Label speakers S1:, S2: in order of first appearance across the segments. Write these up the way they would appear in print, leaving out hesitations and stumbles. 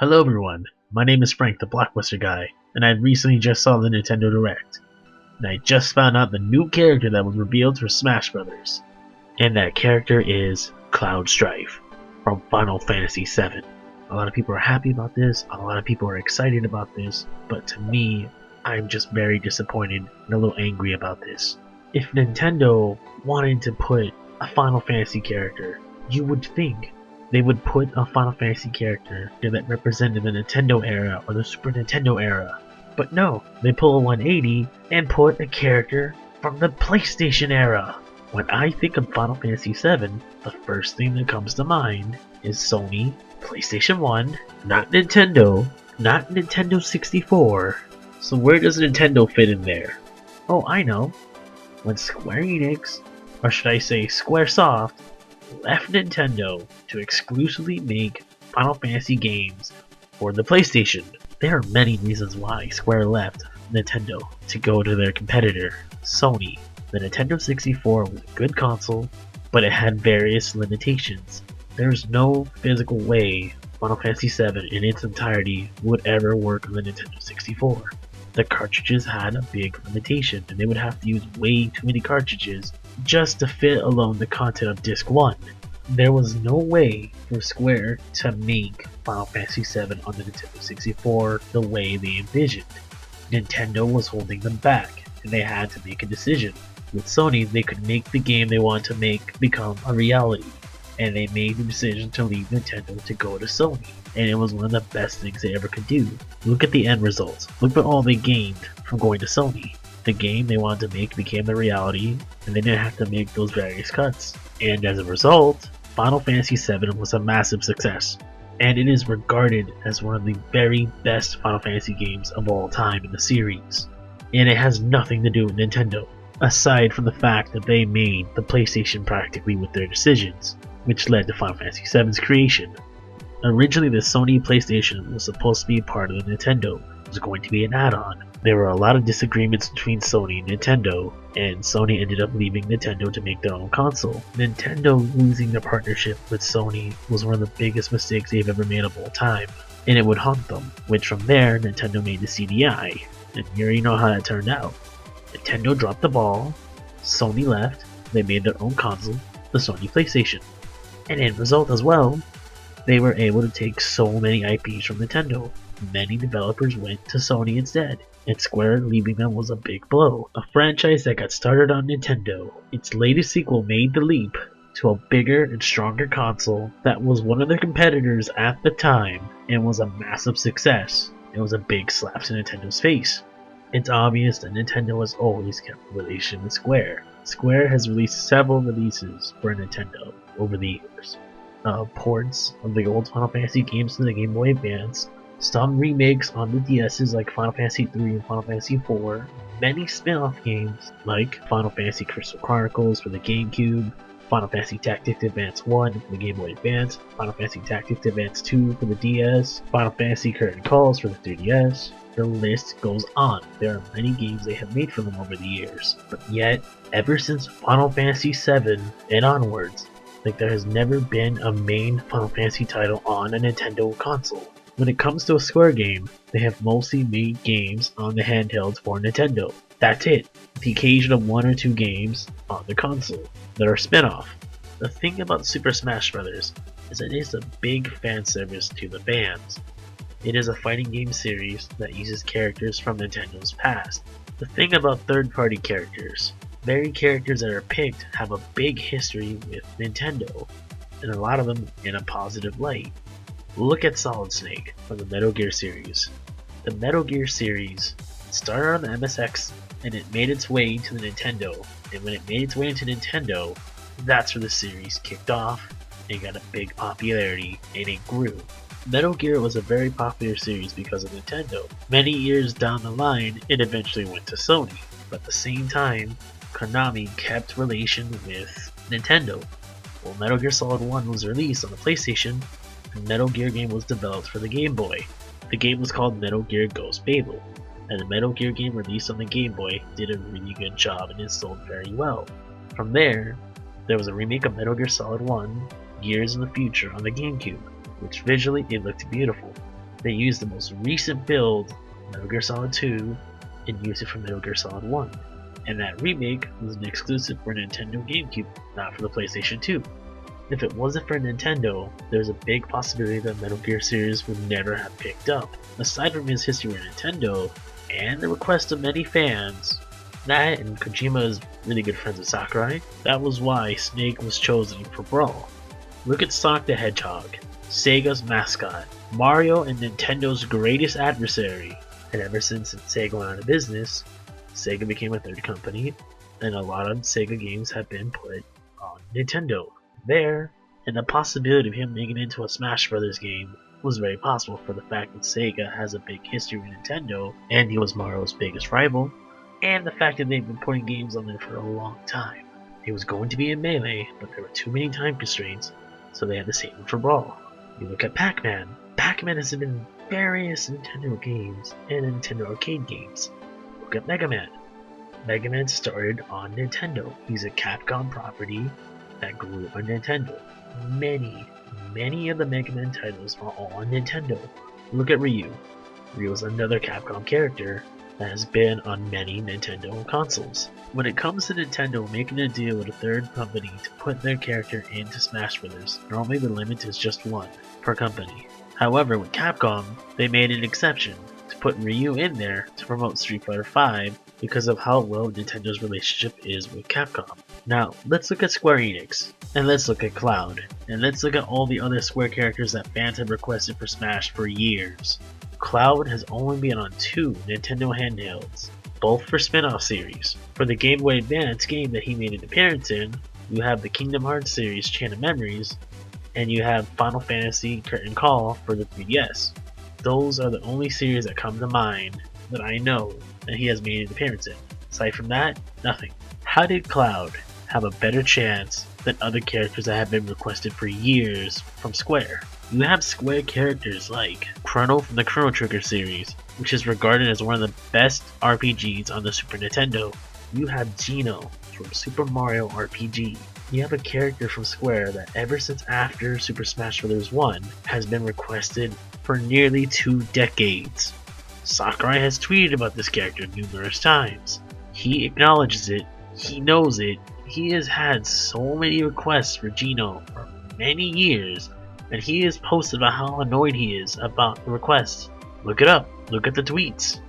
S1: Hello everyone, my name is Frank the Blockbuster Guy, and I recently just saw the Nintendo Direct. And I just found out the new character that was revealed for Smash Bros. And that character is Cloud Strife from Final Fantasy VII. A lot of people are happy about this, a lot of people are excited about this, but to me, I'm just very disappointed and a little angry about this. If Nintendo wanted to put a Final Fantasy character, you would think they would put a Final Fantasy character that represented the Nintendo era or the Super Nintendo era. But no, they pull a 180 and put a character from the PlayStation era. When I think of Final Fantasy VII, the first thing that comes to mind is Sony, PlayStation 1, not Nintendo, not Nintendo 64. So where does Nintendo fit in there? Oh, I know. When Square Enix, or should I say Squaresoft, left Nintendo to exclusively make Final Fantasy games for the PlayStation. There are many reasons why Square left Nintendo to go to their competitor, Sony. The Nintendo 64 was a good console, but it had various limitations. There's no physical way Final Fantasy VII in its entirety would ever work on the Nintendo 64. The cartridges had a big limitation, and they would have to use way too many cartridges just to fit alone the content of Disc 1. There was no way for Square to make Final Fantasy VII on the Nintendo 64 the way they envisioned. Nintendo was holding them back, and they had to make a decision. With Sony, they could make the game they wanted to make become a reality, and they made the decision to leave Nintendo to go to Sony, and it was one of the best things they ever could do. Look at the end results. Look at all they gained from going to Sony. The game they wanted to make became a reality, and they didn't have to make those various cuts. And as a result, Final Fantasy VII was a massive success, and it is regarded as one of the very best Final Fantasy games of all time in the series. And it has nothing to do with Nintendo, aside from the fact that they made the PlayStation practically with their decisions, which led to Final Fantasy VII's creation. Originally, the Sony PlayStation was supposed to be part of the Nintendo. It was going to be an add-on. There were a lot of disagreements between Sony and Nintendo, and Sony ended up leaving Nintendo to make their own console. Nintendo losing their partnership with Sony was one of the biggest mistakes they've ever made of all time, and it would haunt them, which from there, Nintendo made the CDI, and you already know how that turned out. Nintendo dropped the ball, Sony left, they made their own console, the Sony PlayStation. And in result as well, they were able to take so many IPs from Nintendo. Many developers went to Sony instead, and Square leaving them was a big blow. A franchise that got started on Nintendo, its latest sequel made the leap to a bigger and stronger console that was one of their competitors at the time and was a massive success. It was a big slap to Nintendo's face. It's obvious that Nintendo has always kept a relation with Square. Square has released several releases for Nintendo over the years. Ports of the old Final Fantasy games to the Game Boy Advance, some remakes on the DS's like Final Fantasy III and Final Fantasy IV, many spin-off games like Final Fantasy Crystal Chronicles for the GameCube, Final Fantasy Tactics Advance 1 for the Game Boy Advance, Final Fantasy Tactics Advance 2 for the DS, Final Fantasy Curtain Calls for the 3DS. The list goes on. There are many games they have made for them over the years, but yet, ever since Final Fantasy VII and onwards, there has never been a main Final Fantasy title on a Nintendo console. When it comes to a Square game, they have mostly made games on the handhelds for Nintendo. That's it. The occasion of one or two games on the console that are spin-off. The thing about Super Smash Bros. Is that it is a big fan service to the fans. It is a fighting game series that uses characters from Nintendo's past. The thing about third-party characters, very characters that are picked have a big history with Nintendo, and a lot of them in a positive light. Look at Solid Snake from the Metal Gear series. The Metal Gear series started on the MSX and it made its way to the Nintendo, and when it made its way into Nintendo, that's where the series kicked off and got a big popularity and it grew. Metal Gear was a very popular series because of Nintendo. Many years down the line, it eventually went to Sony, but at the same time, Konami kept relation with Nintendo. Well, Metal Gear Solid 1 was released on the PlayStation, and Metal Gear game was developed for the Game Boy. The game was called Metal Gear Ghost Babel, and the Metal Gear game released on the Game Boy did a really good job and it sold very well. From there was a remake of Metal Gear Solid 1 years in the future on the GameCube, which visually it looked beautiful. They used the most recent build, Metal Gear Solid 2, and used it for Metal Gear Solid 1. And that remake was an exclusive for Nintendo GameCube, not for the PlayStation 2. If it wasn't for Nintendo, there's a big possibility that Metal Gear series would never have picked up. Aside from his history with Nintendo, and the request of many fans, that and Kojima is really good friends with Sakurai, that was why Snake was chosen for Brawl. Look at Sonic the Hedgehog, Sega's mascot, Mario and Nintendo's greatest adversary, and ever since Sega went out of business, Sega became a third company, and a lot of Sega games have been put on Nintendo. There, and the possibility of him making it into a Smash Brothers game was very possible for the fact that Sega has a big history with Nintendo, and he was Mario's biggest rival, and the fact that they've been putting games on there for a long time. It was going to be in Melee, but there were too many time constraints, so they had to save him for Brawl. You look at Pac-Man. Pac-Man has been in various Nintendo games and Nintendo arcade games. Look at Mega Man. Mega Man started on Nintendo. He's a Capcom property that grew on Nintendo. Many of the Mega Man titles are all on Nintendo. Look at Ryu. Ryu is another Capcom character that has been on many Nintendo consoles. When it comes to Nintendo making a deal with a third company to put their character into Smash Bros., normally the limit is just one per company. However, with Capcom, they made an exception to put Ryu in there to promote Street Fighter V because of how well Nintendo's relationship is with Capcom. Now, let's look at Square Enix, and let's look at Cloud, and let's look at all the other Square characters that fans have requested for Smash for years. Cloud has only been on 2 Nintendo handhelds, both for spin-off series. For the Game Boy Advance game that he made an appearance in, you have the Kingdom Hearts series Chain of Memories, and you have Final Fantasy Curtain Call for the 3DS. Those are the only series that come to mind that I know that he has made an appearance in. Aside from that, nothing. How did Cloud have a better chance than other characters that have been requested for years from Square? You have Square characters like Chrono from the Chrono Trigger series, which is regarded as one of the best RPGs on the Super Nintendo. You have Geno from Super Mario RPG. You have a character from Square that ever since after Super Smash Bros. 1 has been requested for nearly 2 decades. Sakurai has tweeted about this character numerous times. He acknowledges it, he knows it, he has had so many requests for Geno for many years, and he has posted about how annoyed he is about the requests. Look it up, look at the tweets,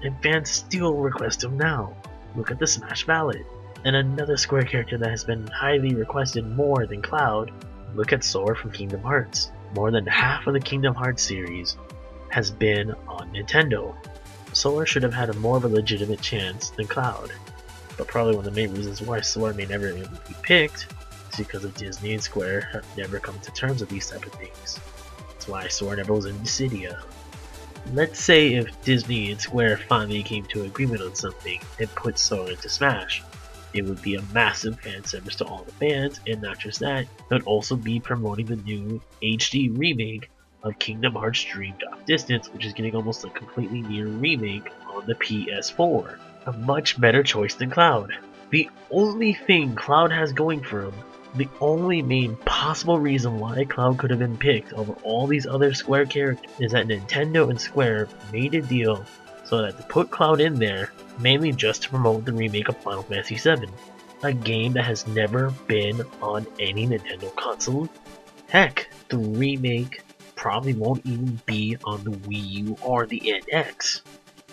S1: and fans still request him now. Look at the Smash ballot. And another Square character that has been highly requested more than Cloud, look at Sora from Kingdom Hearts. More than half of the Kingdom Hearts series has been on Nintendo. Sora should have had a more of a legitimate chance than Cloud, but probably one of the main reasons why Sora may never even be picked is because of Disney and Square have never come to terms with these type of things. That's why Sora never was in Dissidia. Let's say if Disney and Square finally came to an agreement on something and put Sora into Smash, it would be a massive fan service to all the fans, and not just that, it would also be promoting the new HD remake of Kingdom Hearts Dream Drop Distance, which is getting almost a completely new remake on the PS4. A much better choice than Cloud. The only thing Cloud has going for him, the only main possible reason why Cloud could have been picked over all these other Square characters is that Nintendo and Square made a deal so that to put Cloud in there, mainly just to promote the remake of Final Fantasy VII, a game that has never been on any Nintendo console. Heck, the remake probably won't even be on the Wii U or the NX.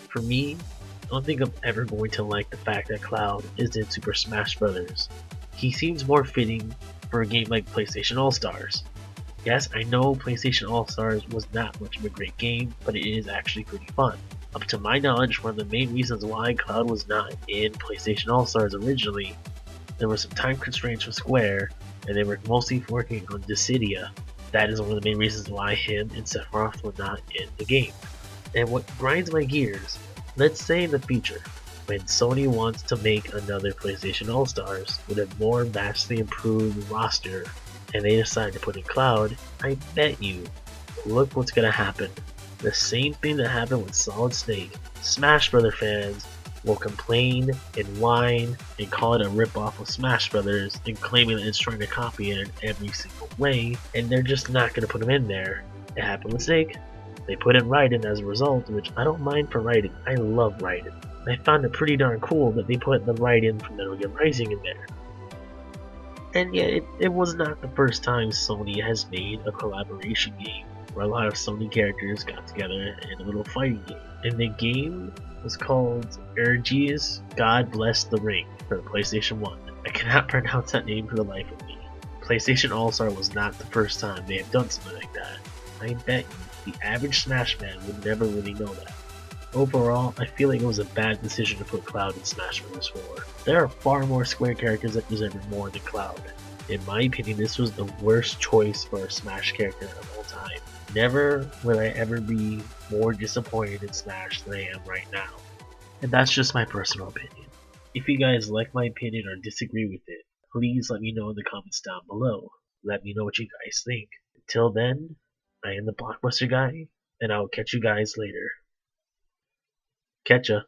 S1: For me, I don't think I'm ever going to like the fact that Cloud is in Super Smash Bros. He seems more fitting for a game like PlayStation All-Stars. Yes, I know PlayStation All-Stars was not much of a great game, but it is actually pretty fun. Up to my knowledge, one of the main reasons why Cloud was not in PlayStation All-Stars originally, there were some time constraints for Square, and they were mostly working on Dissidia. That is one of the main reasons why him and Sephiroth were not in the game. And what grinds my gears, let's say in the future, when Sony wants to make another PlayStation All-Stars with a more vastly improved roster, and they decide to put in Cloud, I bet you, look what's gonna happen. The same thing that happened with Solid Snake. Smash Brothers fans will complain and whine and call it a ripoff of Smash Brothers and claiming that it's trying to copy it in every single way, and they're just not going to put him in there. It happened with Snake, They put in Raiden as a result, which I don't mind for Raiden. I love Raiden. I found it pretty darn cool that they put the Raiden from Metal Gear Rising in there. And yeah, it was not the first time Sony has made a collaboration game where a lot of Sony characters got together in a little fighting game. And the game was called Ergi's God Bless the Ring for the PlayStation 1. I cannot pronounce that name for the life of me. PlayStation All-Star was not the first time they have done something like that. I bet you the average Smash fan would never really know that. Overall, I feel like it was a bad decision to put Cloud in Smash Bros. 4. There are far more Square characters that deserve it more than Cloud. In my opinion, this was the worst choice for a Smash character of all time. Never will I ever be more disappointed in Smash than I am right now. And that's just my personal opinion. If you guys like my opinion or disagree with it, please let me know in the comments down below. Let me know what you guys think. Until then, I am the Blockbuster Guy, and I'll catch you guys later. Catcha.